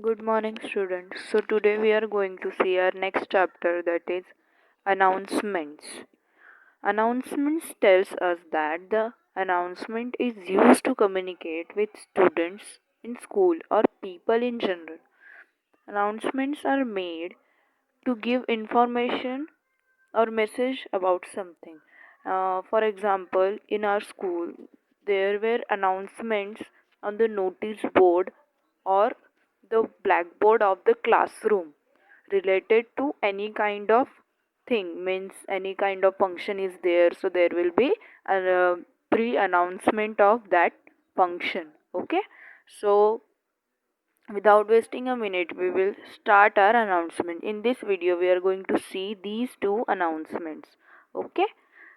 Good morning, students. So, today we are going to see our next chapter, that is announcements. Announcements tells us that the announcement is used to communicate with students in school or people in general. Announcements are made to give information or message about something. For example, in our school, there were announcements on the notice board or the blackboard of the classroom related to any kind of thing, means any kind of function is there, so there will be a pre-announcement of that function. Okay, so without wasting a minute, we will start our announcement. In this video, we are going to see these two announcements. Okay,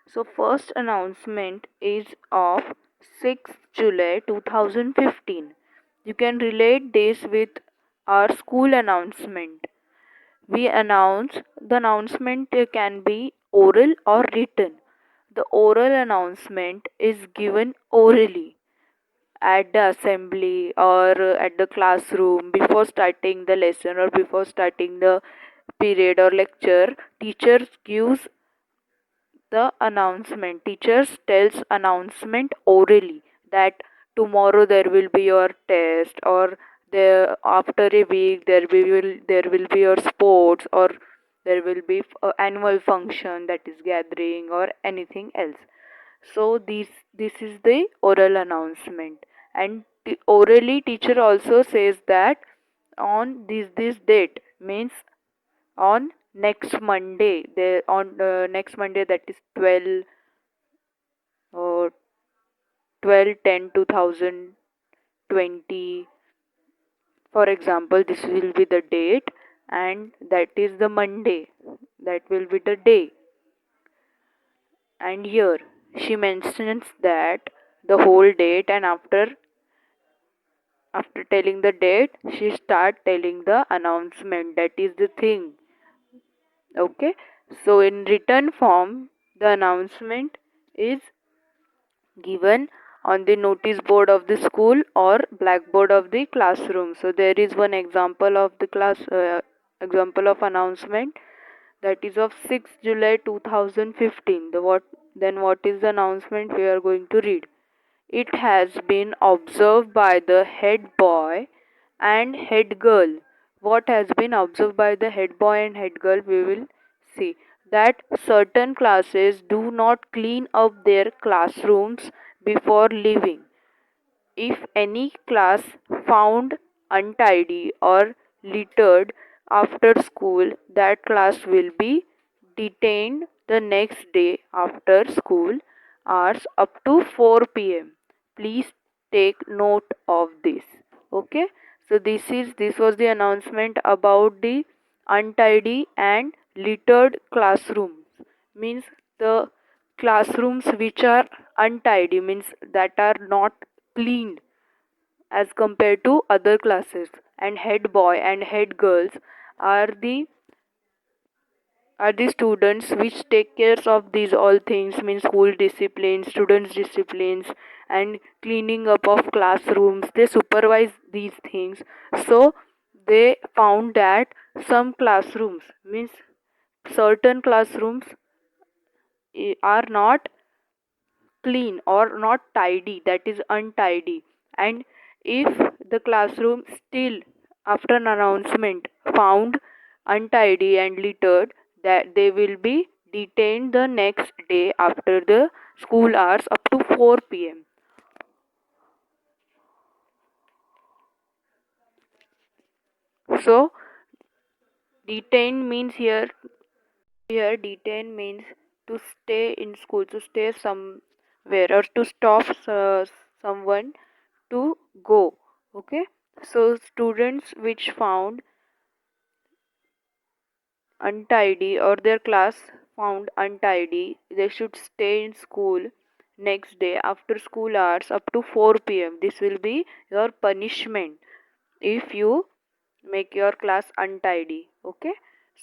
so first announcement is of 6th July 2015. You can relate this with our school announcement. We announce the announcement can be oral or written. The oral announcement is given orally at the assembly or at the classroom before starting the lesson or before starting the period or lecture. Teachers gives the announcement. Teachers tells announcement orally that tomorrow there will be your test, or there after a week there will be your sports, or there will be annual function, that is gathering, or anything else. So this is the oral announcement. And orally teacher also says that on this date, means on next Monday, on next Monday, that is 12 uh, 12/10/2020. For example, this will be the date, and that is the Monday, that will be the day. And here she mentions that the whole date, and after telling the date, she start telling the announcement, that is the thing. Okay, so in written form, the announcement is given on the notice board of the school or blackboard of the classroom. So there is one example of the example of announcement, that is of 6th July 2015. What is the announcement we are going to read? It has been observed by the head boy and head girl. What has been observed by the head boy and head girl? We will see that certain classes do not clean up their classrooms before leaving. If any class found untidy or littered after school, that class will be detained the next day after school hours up to 4 p.m. Please take note of this. Okay, so this was the announcement about the untidy and littered classrooms. Means the classrooms which are untidy, means that are not cleaned as compared to other classes. And head boy and head girls are the students which take care of these all things, means school discipline, students disciplines, and cleaning up of classrooms. They supervise these things. So they found that some classrooms, means certain classrooms are not clean or not tidy, that is untidy. And if the classroom still after an announcement found untidy and littered, that they will be detained the next day after the school hours up to 4 p.m. So detained means here detain means to stay in school, to stay somewhere, or to stop someone to go. Okay, so students which found untidy, or their class found untidy, they should stay in school next day after school hours up to 4 p.m. This will be your punishment if you make your class untidy. Okay,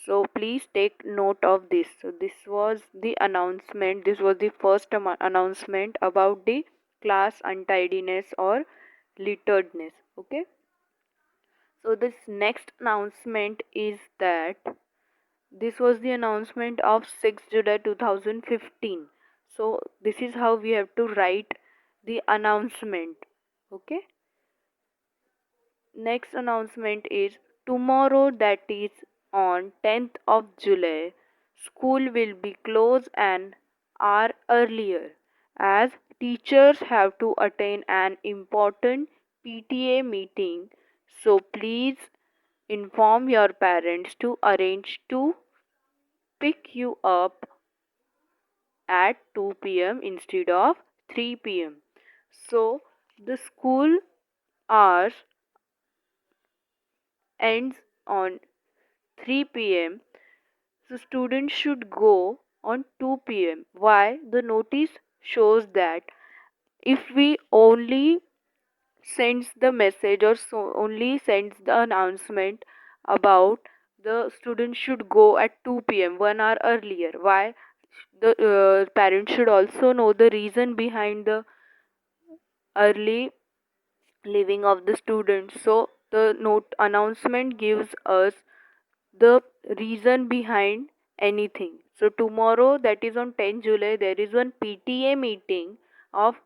so please take note of this. So this was the announcement, this was the first announcement about the class untidiness or litteredness. Okay, So this next announcement is that this was the announcement of 6th July 2015. So this is how we have to write the announcement. Okay. Next announcement is tomorrow, that is on 10th of July, school will be closed an hour earlier as teachers have to attend an important PTA meeting. So please inform your parents to arrange to pick you up at 2 p.m. instead of 3 p.m. So the school hours ends on 3 p.m. So students should go on 2 p.m. Why? The notice shows that if we only sends the message or so only sends the announcement about the students should go at 2 p.m. 1 hour earlier. Why? The parents should also know the reason behind the early leaving of the students. So the note announcement gives us the reason behind anything. So tomorrow, that is on 10 July, there is one PTA meeting of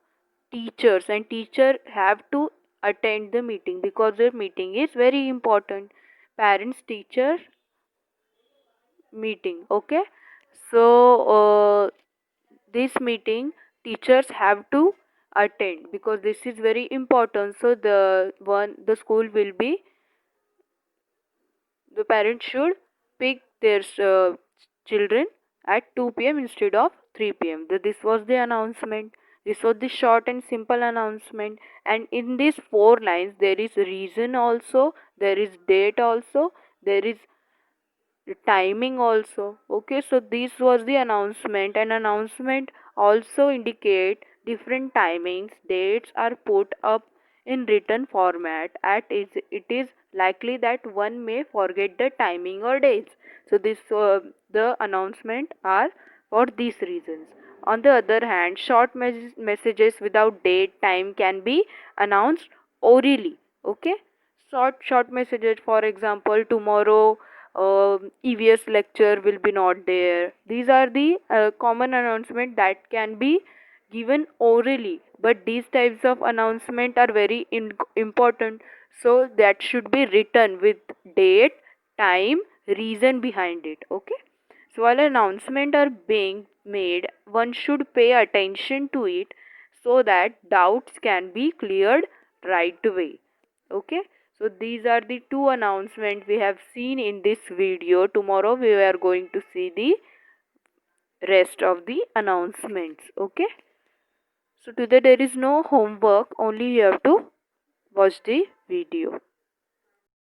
teachers, and teacher have to attend the meeting because the meeting is very important. Parents teacher meeting. Okay. So this meeting teachers have to attend because this is very important. So the school will be, the parents should pick their children at 2 p.m. instead of 3 p.m. This was the announcement. This was the short and simple announcement. And in these 4 lines, there is reason also, there is date also, there is timing also. Okay, so this was the announcement. An announcement also indicate different timings. Dates are put up in written format at it is likely that one may forget the timing or dates. So this the announcement are for these reasons. On the other hand, short messages without date time can be announced orally. Okay, short messages, for example, tomorrow EVS lecture will be not there. These are the common announcement that can be given orally, but these types of announcement are very important, so that should be written with date, time, reason behind it. Okay, so while announcements are being made, one should pay attention to it so that doubts can be cleared right away. Okay, so these are the two announcements we have seen in this video. Tomorrow we are going to see the rest of the announcements. Okay, so today there is no homework, only you have to watch the video.